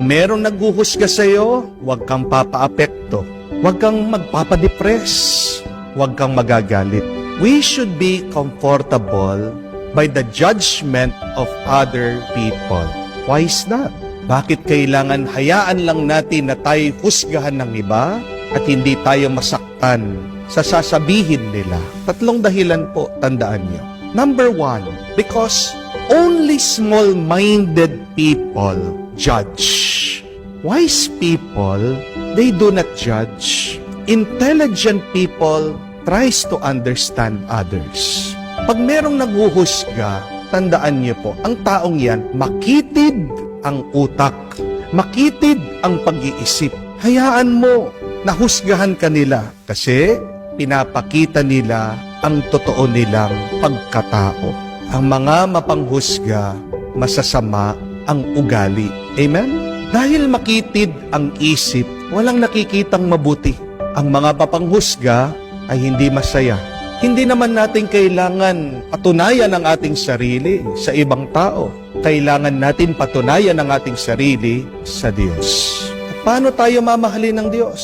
Merong naghuhusga sa'yo, huwag kang papaapekto. Huwag kang magpapadepress. Huwag kang magagalit. We should be comfortable by the judgment of other people. Why is that? Bakit kailangan hayaan lang natin na tayo husgahan ng iba at hindi tayo masaktan sa sasabihin nila? Tatlong dahilan po, tandaan niyo. Number one, because only small-minded people judge. Wise people, they do not judge. Intelligent people tries to understand others. Pag merong naghuhusga, tandaan niyo po, ang taong yan, makitid ang utak, makitid ang pag-iisip. Hayaan mo na husgahan ka nila kasi pinapakita nila ang totoo nilang pagkatao. Ang mga mapanghusga, masasama ang ugali. Amen? Dahil makitid ang isip, walang nakikitang mabuti. Ang mga papanghusga ay hindi masaya. Hindi naman natin kailangan patunayan ang ating sarili sa ibang tao. Kailangan natin patunayan ang ating sarili sa Diyos. At paano tayo mamahalin ng Diyos?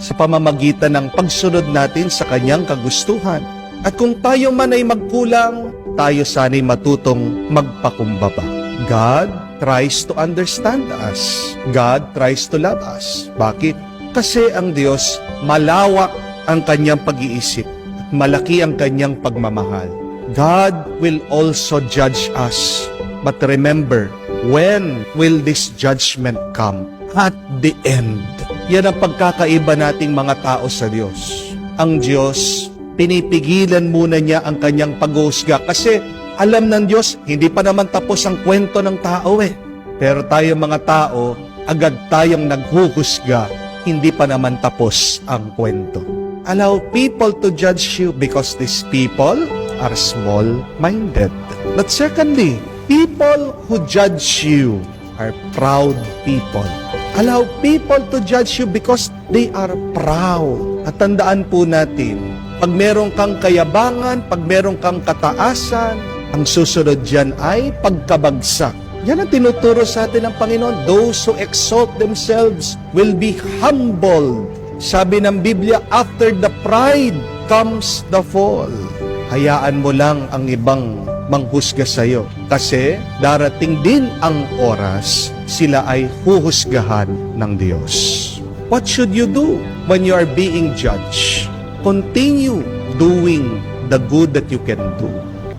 Sa pamamagitan ng pagsunod natin sa Kanyang kagustuhan. At kung tayo man ay magkulang, tayo sana'y matutong magpakumbaba. God tries to understand us. God tries to love us. Bakit? Kasi ang Diyos, malawak ang Kanyang pag-iisip. Malaki ang Kanyang pagmamahal. God will also judge us. But remember, when will this judgment come? At the end. Yan ang pagkakaiba nating mga tao sa Diyos. Ang Diyos, pinipigilan muna niya ang Kanyang pag-uhusga kasi alam ng Diyos, hindi pa naman tapos ang kwento ng tao Pero tayo mga tao, agad tayong naghuhusga, hindi pa naman tapos ang kwento. Allow people to judge you because these people are small-minded. But secondly, people who judge you are proud people. Allow people to judge you because they are proud. At tandaan po natin, pag meron kang kayabangan, pag meron kang kataasan, ang susunod dyan ay pagkabagsak. Yan ang tinuturo sa atin ng Panginoon. Those who exalt themselves will be humbled. Sabi ng Biblia, after the pride comes the fall. Hayaan mo lang ang ibang manghusga sa'yo. Kasi darating din ang oras, sila ay huhusgahan ng Diyos. What should you do when you are being judged? Continue doing the good that you can do.